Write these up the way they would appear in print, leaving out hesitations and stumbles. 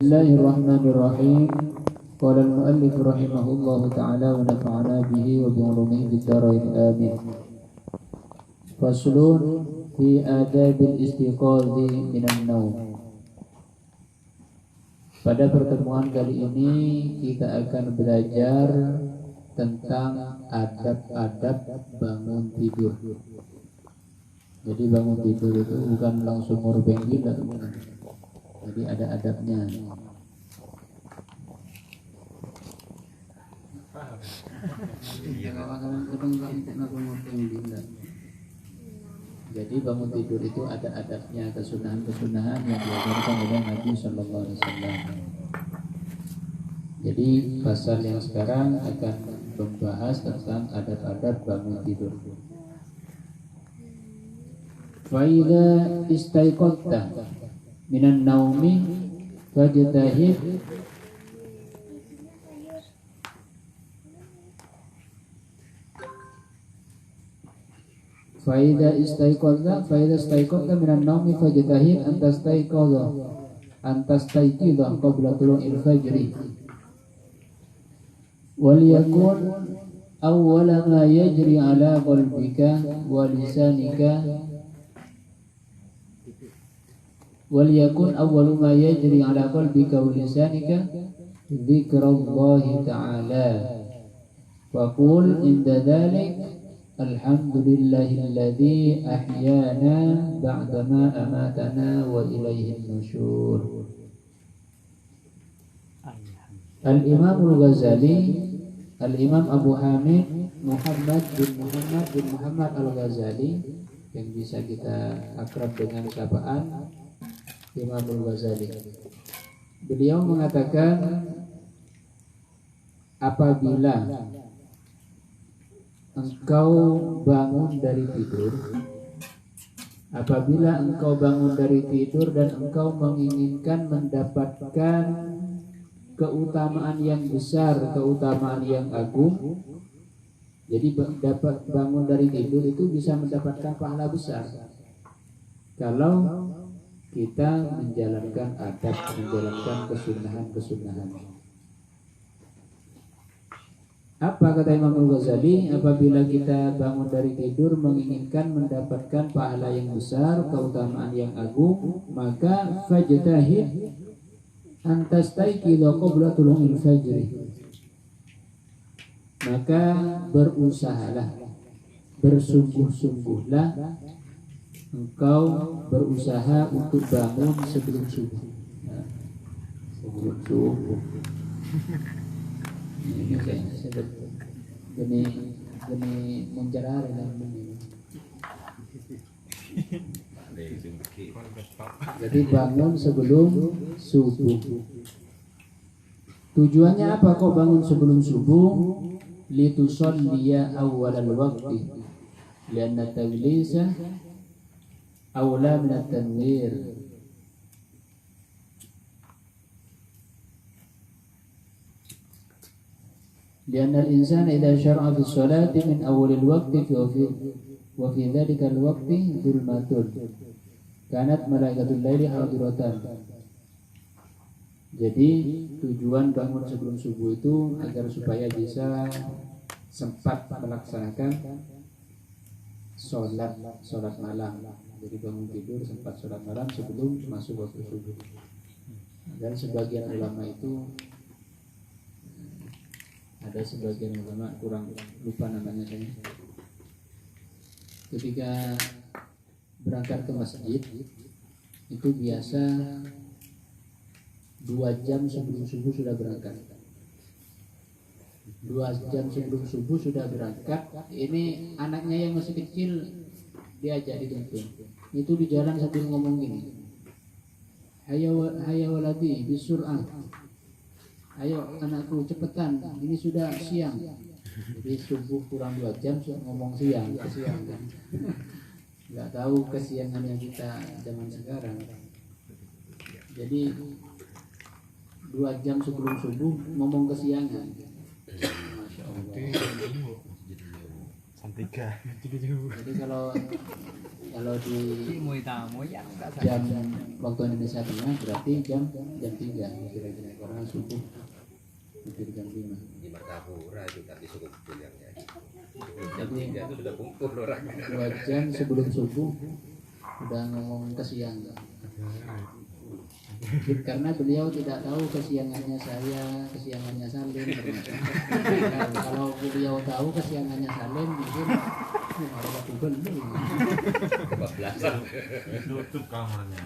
Bismillahirrahmanirrahim. Qala al-muallif rahimahullahu ta'ala wa nafa'ana bihi wa bi'ulumihi fid dharain amin. Faslun fi adabil istiqadhi minan naum. Pada pertemuan kali ini kita akan belajar tentang adab-adab bangun tidur. Jadi bangun tidur itu bukan langsung ngorbeng gila, jadi ada adabnya. Jadi bangun tidur itu ada adabnya, kesunahan-kesunahan yang diajarkan oleh Nabi Sallallahu Alaihi Wasallam. Jadi pasal yang sekarang akan membahas tentang adab-adab bangun tidur. Fa'idha istaiqadta minan naumi fajtahid Fa'idha istaiqadta minan naumi fajtahid antastaiqidha qabla tulu'il fajri wal yakun awwala ma yajri ala qalbika wa lisanika وليكن أول ما يجري على قلبك ولسانك ذكر الله تعالى وقل عند ذلك الحمد لله الذي أحيانا بعدما أماتنا وإليه النشور. الإمام الغزالي الإمام Abu Hamid Muhammad bin Muhammad Al-Ghazali, yang bisa kita akrab dengan sapaan Imam Al-Ghazali. Beliau mengatakan, apabila engkau bangun dari tidur dan engkau menginginkan mendapatkan keutamaan yang besar, keutamaan yang agung. Jadi dapat bangun dari tidur itu bisa mendapatkan pahala besar kalau kita menjalankan adab, menjalankan kesunahan-kesunahan. Apa kata Imam Al-Ghazali? Apabila kita bangun dari tidur menginginkan mendapatkan pahala yang besar, keutamaan yang agung, maka fajtahid antastaiqidha qabla tulu'il fajri. Maka berusahalah, bersungguh-sungguhlah engkau berusaha untuk bangun sebelum subuh. Sebelum subuh. Ini kayaknya saya gini menjerar dalam ini. Jadi bangun sebelum subuh. Tujuannya apa kok bangun sebelum subuh? Litusalliya awwalal waqti lianna tawlisa awla min at-tanwir. Lianna al-insana idza syara'a fi sholati min awwalil waqti wa fi dhalika al-waqti dhulmatun kanat malaikatul laili hadiratan. Jadi tujuan bangun sebelum subuh itu agar supaya bisa sempat melaksanakan sholat malam. Jadi bangun tidur sempat sholat malam sebelum masuk waktu subuh. Dan sebagian ulama itu, ada sebagian ulama kurang lupa namanya saya, ketika berangkat ke masjid itu biasa 2 jam sebelum subuh sudah berangkat. 2 jam sebelum subuh sudah berangkat. Ini anaknya yang masih kecil diajak dituntun. Itu di jalan sambil ngomong gini, hayya waladi bisur'ah, ayo anakku cepetan, ini sudah siang. Jadi subuh kurang 2 jam sudah ngomong siang kan. Nggak tahu kesiangannya kita zaman sekarang. Jadi 2 jam sebelum subuh ngomong kesiangan. Masya Allah. Jadi kalau kalau di jam jam waktu Indonesia Tengah berarti jam 3 kira-kira karena subuh hampir jam 5. Di Martapura itu tapi cukup bilangnya. Jam 3 itu sudah kumpul orang. 2 jam sebelum subuh udah ngomong kesiangan. Karena beliau tidak tahu kesiangannya saya, kesiangannya Salim ternyata. Kalau beliau tahu kesiangannya Salim mungkin ada waktu beli. Kebablasan. Tutup kamarnya.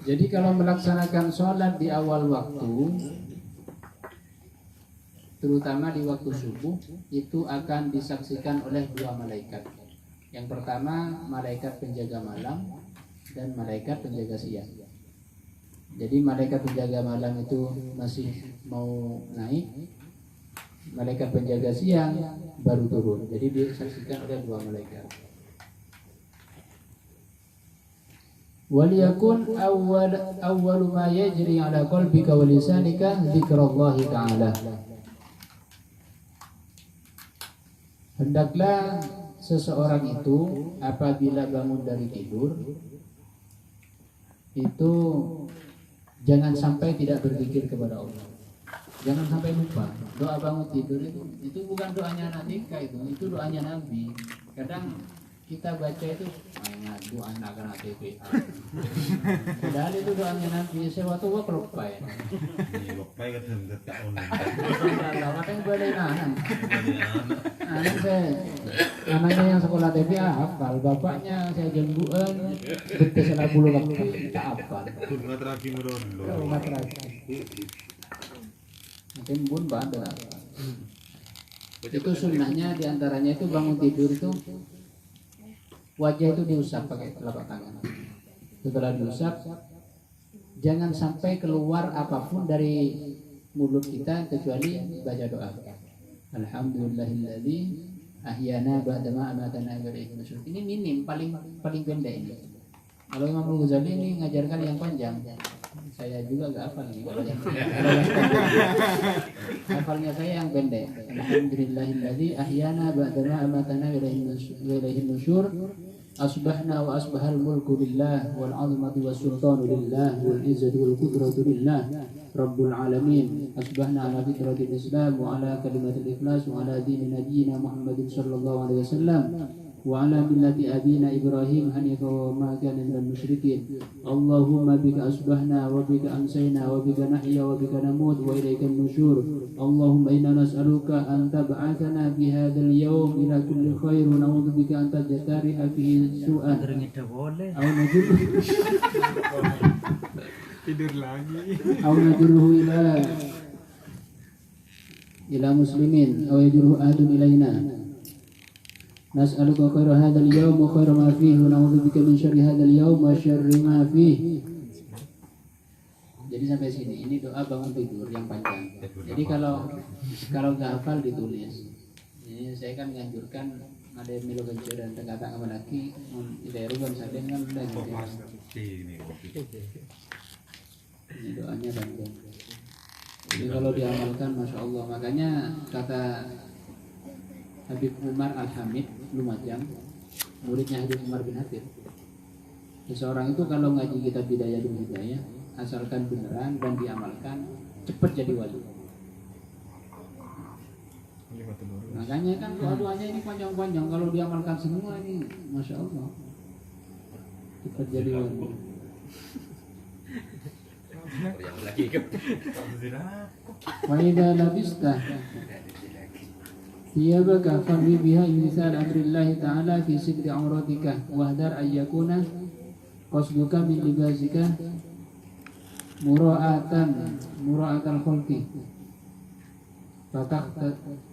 Jadi kalau melaksanakan sholat di awal waktu, terutama di waktu subuh, itu akan disaksikan oleh 2 malaikat. Yang pertama malaikat penjaga malam dan malaikat penjaga siang. Jadi malaikat penjaga malam itu masih mau naik, malaikat penjaga siang baru turun. Jadi disaksikan oleh 2 malaikat. Waliyakun awwal ma yajri ala qalbika wa lisanika dzikrallahi ta'ala. Hendaklah seseorang itu apabila bangun dari tidur itu jangan sampai tidak berzikir kepada Allah. Jangan sampai lupa. Doa bangun tidur itu bukan doanya anak TK, itu doanya Nabi. Kadang kita baca itu doa anak TPA. Padahal itu doanya Nabi. Saya waktu gua lupa ya. Lupa ya ketemu tahun. Apa yang boleh nahan? Anak saya, anaknya yang sekolah TPA hafal, bapaknya saya jembuan, betul salah bulu waktu tak hafal. Kurma terakhir merondo. Rumah terakhir. Mungkin bun bandel. Itu sunnahnya diantaranya itu bangun tidur itu wajah itu diusap pakai telapak tangan. Setelah diusap, jangan sampai keluar apapun dari mulut kita kecuali baca doa. Alhamdulillahilladzi ahyana ba'dama amatana wa ilaihi nusyur. Ini minim paling pendek ini. Kalau Imam Ghazali ini ngajarkan yang panjang. Saya juga enggak hafal nih kalau yang hafalnya saya yang pendek. Alhamdulillahilladzi ahyana ba'dama amatana wa ilaihi nusyur. Asbahna wa asbahal mulku lillah wal azmatu was sultanu lillah wal izzatu wal qudratu lillah rabbul alamin. Asbahna ala fitratil islam wa ala kalimatil ikhlas wa ala dini nabiyyina Muhammadin sallallahu alaihi wasallam wa ala millati abina Ibrahim hanifan wa ma kana minal musyrikin. Allahumma bika asbahna wa bika amsayna wa bika nahya wa bika namut wa ilaikan nusyur. Allahumma inna nas'aluka an tab'athana fi hadzal yawm ila kulli khair wa na'udzu bika an tajtariha fihi su'an. Aw najurruhu tidur lagi. Aw najurruhu ila muslimin aw yajurruhu ahadun ilaina. Nas'aluka khaira hadzal yawm wa khaira ma fihi wa na'udzu bika min syarri hadzal yawm wa syarri ma fihi. Jadi sampai sini, ini doa bangun tidur yang panjang. Jadi kalau nggak hafal ditulis. Ini saya kan menganjurkan ada yang milo kencur dan kata sama laki, tidak rugan sadar kan udah gitu. Ini doanya panjang. Jadi kalau diamalkan, masya Allah. Makanya kata Habib Umar Al-Hamid Lumajang, muridnya Habib Umar bin Habib. Seseorang itu kalau ngaji kitab Bidayah dan Hidayah, asalkan beneran dan diamalkan, cepat jadi wali. Makanya kan doa-doanya ini panjang-panjang, kalau diamalkan semua ini, masya Allah, cepat jadi wali. Yang lagi ke Wa idza labista thiyabaka farwi biha imtisal amrillahi ta'ala fi sidri auratika wahdar ayyakuna qasduka min libasika mura'atal khulqi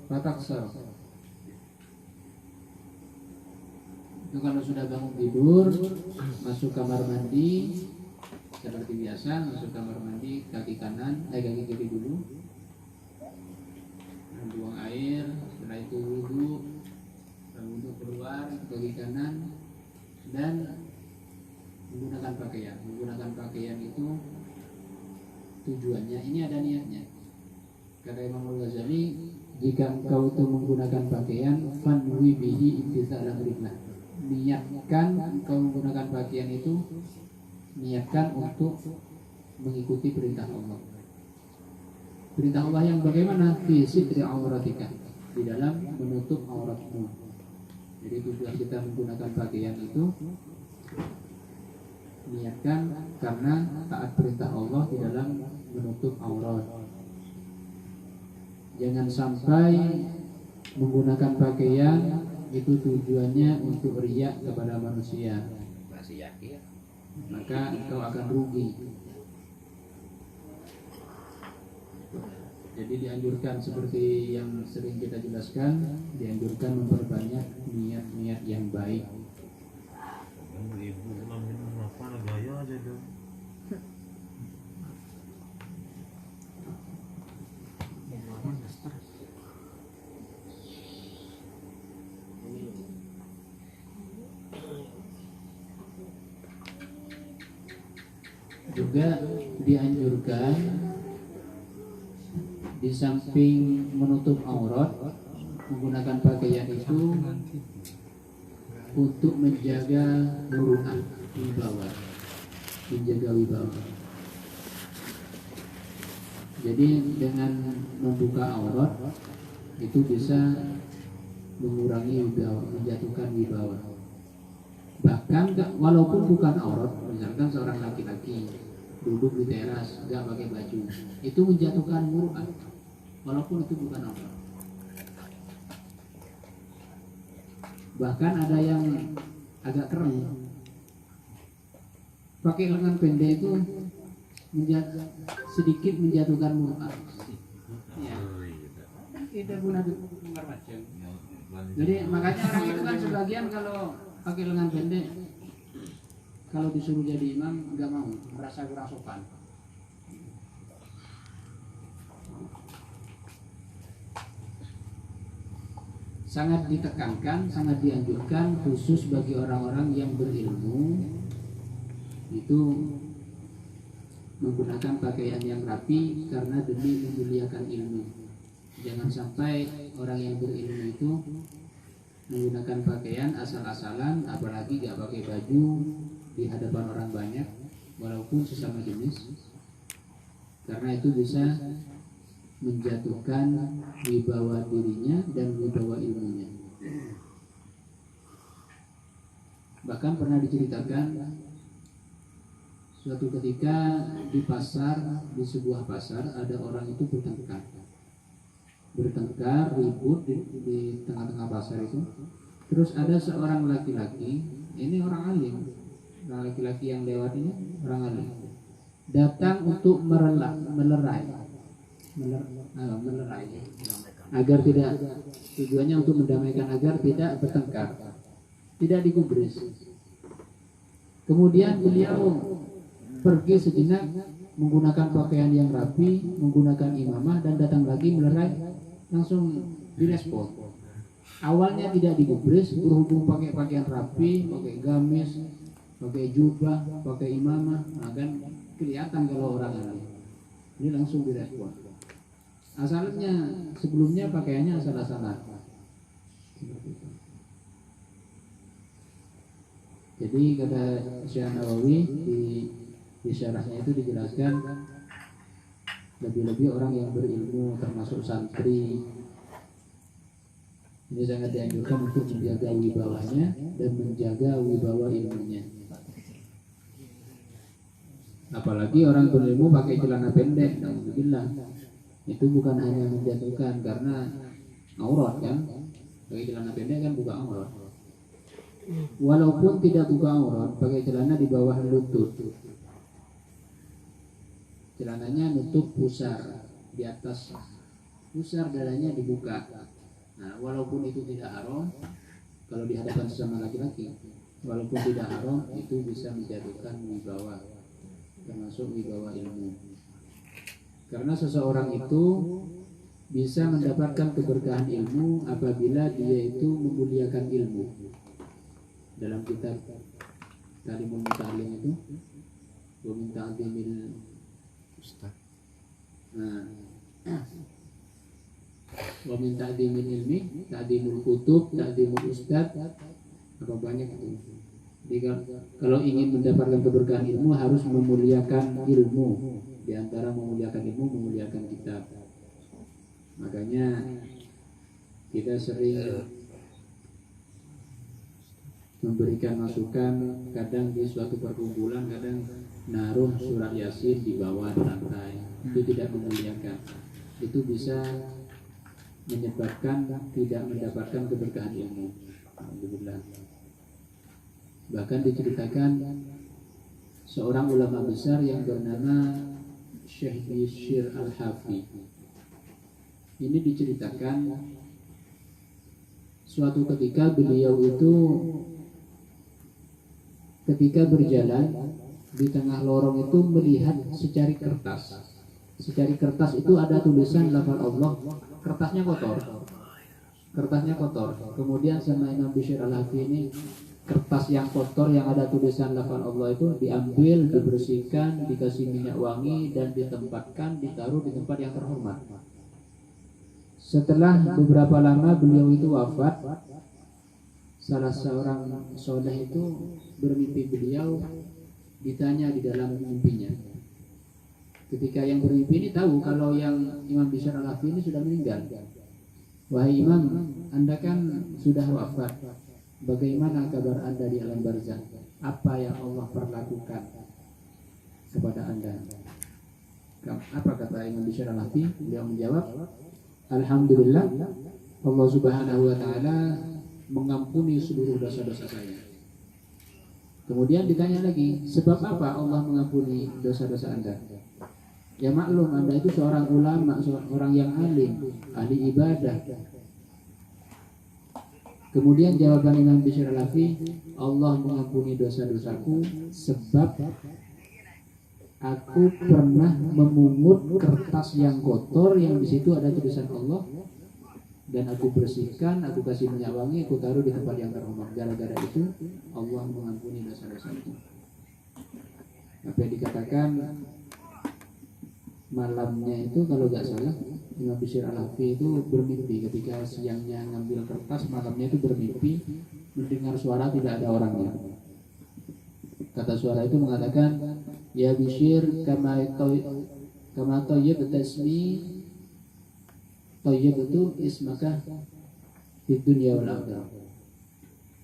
fataksar. Itu kalau sudah bangun tidur, masuk kamar mandi seperti biasa, masuk kamar mandi, kaki kiri dulu, buang air, setelah itu wudhu keluar kaki kanan dan menggunakan pakaian. Menggunakan pakaian itu tujuannya, ini ada niatnya. Kata Imam Ghazali, jika engkau itu menggunakan pakaian, fanwi bihi imtithal amrillah. Niatkan engkau menggunakan pakaian itu, niatkan untuk mengikuti perintah Allah. Perintah Allah yang bagaimana? Fi sitri auratika, di dalam menutup auratmu. Jadi tujuan kita menggunakan pakaian itu niatkan karena taat perintah Allah di dalam menutup aurat. Jangan sampai menggunakan pakaian itu tujuannya untuk riya kepada manusia, Masih yakin? maka engkau akan rugi. Jadi dianjurkan seperti yang sering kita jelaskan, dianjurkan memperbanyak niat-niat yang baik. Ibu namanya apa gaya aja dong. Juga dianjurkan di samping menutup aurat, menggunakan pakaian itu untuk menjaga muru'ah, wibawa, menjaga wibawa. Jadi dengan membuka aurat itu bisa mengurangi wibawa, menjatuhkan wibawa. Bahkan walaupun bukan aurat, misalkan seorang laki-laki duduk di teras nggak pakai baju, itu menjatuhkan muru'ah, walaupun itu bukan aurat. Bahkan ada yang agak keren, pakai lengan pendek itu sedikit menjatuhkan muru'ah. Ya. Tidak guna macam. Jadi makanya orang itu kan sebagian kalau pakai lengan pendek, kalau disuruh jadi imam nggak mau, merasa kurang sopan. Sangat ditekankan, sangat dianjurkan khusus bagi orang-orang yang berilmu itu menggunakan pakaian yang rapi karena demi memuliakan ilmu. Jangan sampai orang yang berilmu itu menggunakan pakaian asal-asalan, apalagi gak pakai baju di hadapan orang banyak, walaupun sesama jenis, karena itu bisa menjatuhkan wibawa dirinya dan wibawa ilmunya. Bahkan pernah diceritakan suatu ketika di pasar, di sebuah pasar, ada orang itu bertengkar ribut di tengah-tengah pasar itu. Terus ada seorang laki-laki, ini orang alim, orang laki-laki yang lewat ini orang alim, datang untuk melerai, agar tidak, tujuannya untuk mendamaikan agar tidak bertengkar, tidak digubris. Kemudian beliau pergi sejenak menggunakan pakaian yang rapi, menggunakan imamah, dan datang lagi melerai, langsung direspon. Awalnya tidak digubris, berhubung pakai pakaian rapi, pakai gamis, pakai jubah, pakai imamah, nah kan kelihatan kalau orang ini langsung direspon. Asalnya sebelumnya pakaiannya asal-asalan. Jadi kata Syekh Nawawi di syarahnya itu dijelaskan, lebih-lebih orang yang berilmu termasuk santri ini sangat dianjurkan untuk menjaga wibawanya dan menjaga wibawa ilmunya. Apalagi orang berilmu pakai celana pendek, alhamdulillah, itu bukan hanya menjatuhkan karena aurat kan, pakai celana pendek kan buka aurat. Walaupun tidak buka aurat, pakai celana di bawah lutut, celananya nutup pusar, di atas pusar dadanya dibuka. Nah, walaupun itu tidak haram, kalau di hadapan sesama laki-laki, walaupun tidak haram, itu bisa menjatuhkan wibawa, termasuk wibawa ilmu. Karena seseorang itu bisa mendapatkan keberkahan ilmu apabila dia itu memuliakan ilmu. Dalam kitab Kalimul Muta'alim itu, wa min ta'zimil ustaz. Nah, Wa min ta'dimil ilmi, ta'dimul kutub, ta'dimul ustad, apa banyak itu. Jadi kalau ingin mendapatkan keberkahan ilmu harus memuliakan ilmu. Di antara memuliakan ilmu, memuliakan kitab. Makanya kita sering memberikan masukan, kadang di suatu perkumpulan, kadang naruh surat Yasin di bawah lantai. Itu tidak memuliakan. Itu bisa menyebabkan tidak mendapatkan keberkahan ilmu. Alhamdulillah. Bahkan diceritakan seorang ulama besar yang bernama Syekh Bishir Al-Hafi. Ini diceritakan suatu ketika beliau itu ketika berjalan di tengah lorong itu melihat secari kertas. Secari kertas itu ada tulisan lafal Allah, kertasnya kotor. Kertasnya kotor. Kemudian sama Imam Bishir Al-Hafi ini kertas yang kotor yang ada tulisan lafal Allah itu diambil, dibersihkan, dikasih minyak wangi dan ditempatkan, ditaruh di tempat yang terhormat. Setelah beberapa lama beliau itu wafat, salah seorang soleh itu bermimpi beliau, ditanya di dalam mimpinya. Ketika yang bermimpi ini tahu kalau yang Imam Bishir Al-Hafi ini sudah meninggal. Wahai Imam, Anda kan sudah wafat. Bagaimana kabar Anda di alam barzakh? Apa yang Allah perlakukan kepada Anda? Apa kata Imam Bishir Al-Hafi? Beliau menjawab, Alhamdulillah, Allah Subhanahu wa Ta'ala mengampuni seluruh dosa-dosa saya. Kemudian ditanya lagi, sebab apa Allah mengampuni dosa-dosa Anda? Ya maklum, Anda itu seorang ulama, seorang yang alim, ahli ibadah. Kemudian jawaban Imam Bishir Al-Hafi, Allah mengampuni dosa-dosaku sebab aku pernah memungut kertas yang kotor yang di situ ada tulisan Allah dan aku bersihkan, aku kasih minyak wangi, aku taruh di tempat yang terhormat. Gara-gara itu Allah mengampuni dosa-dosaku. Apa yang dikatakan malamnya itu kalau nggak salah Imam Bishir Al-Hafi itu bermimpi ketika siangnya ngambil kertas, malamnya itu bermimpi mendengar suara tidak ada orangnya. Kata suara itu mengatakan, ya Bishir kama tayyib tasmi, tayyib itu ismaka di dunia wal akhirah.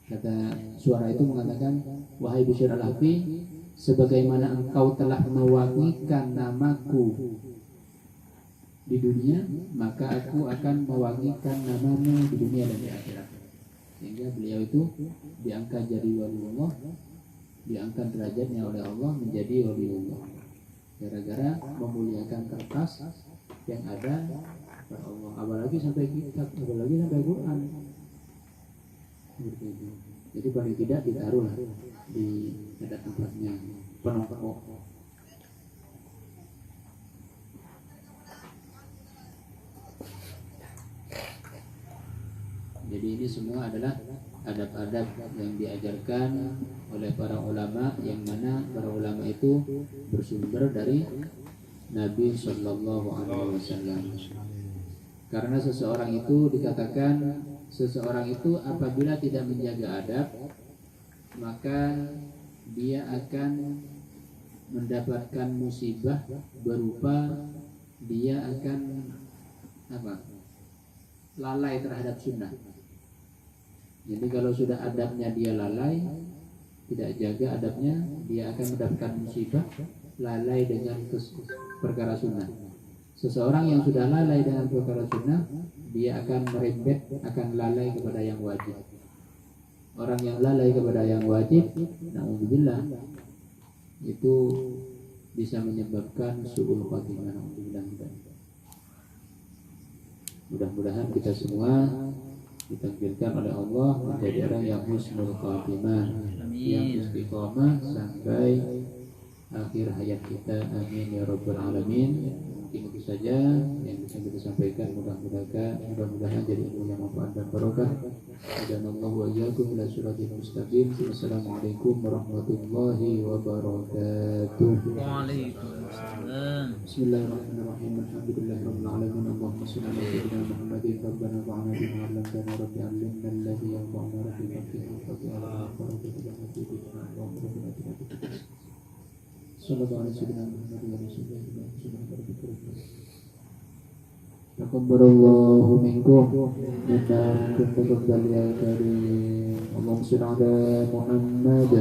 Kata suara itu mengatakan, wahai Bishir Al-Hafi, sebagaimana engkau telah mewangikan namaku di dunia, maka aku akan mewangikan namamu di dunia dan di akhirat. Sehingga beliau itu diangkat jadi waliullah, diangkat derajatnya oleh Allah menjadi waliullah, gara-gara memuliakan kertas yang ada kepada Allah. Apalagi sampai kitab, apalagi sampai Quran. Jadi paling tidak ditaruh di ada tempatnya penuh. Jadi ini semua adalah adab-adab yang diajarkan oleh para ulama, yang mana para ulama itu bersumber dari Nabi Shallallahu Alaihi Wasallam. Karena seseorang itu dikatakan, seseorang itu apabila tidak menjaga adab, maka dia akan mendapatkan musibah berupa dia akan lalai terhadap sunnah. Jadi kalau sudah adabnya dia lalai, tidak jaga adabnya, dia akan mendapatkan musibah lalai dengan perkara sunnah. Seseorang yang sudah lalai dengan perkara sunnah, dia akan merembet, akan lalai kepada yang wajib. Orang yang lalai kepada yang wajib, na'udzubillah, itu bisa menyebabkan su'ul khatimah. Mudah-mudahan kita semua ditakdirkan oleh Allah menjadi orang yang husnul khatimah, yang istiqomah sampai akhir hayat kita. Amin ya rabbal alamin. Mungkin itu saja yang bisa kita sampaikan. Mudah-mudahan jadi ilmu yang manfaat dan barokah. Hadanallahu wa iyyakum ila siratal mustaqim. Wassalamualaikum warahmatullahi wabarakatuh. Waalaikumsalam. Bismillahirrahmanirrahim. Alhamdulillahirabbil alamin. Allahumma shalli ala sayyidina Muhammadin rabbana wa'ana bima 'allamtana rabbi 'allimna alladhi yanfa'una rabbi faqihna faqihna sallallahu alaihi wasallam wa taqabbalallahu minkum minna kuntum taqabbal ya karim. Allahumma shalli ala Muhammad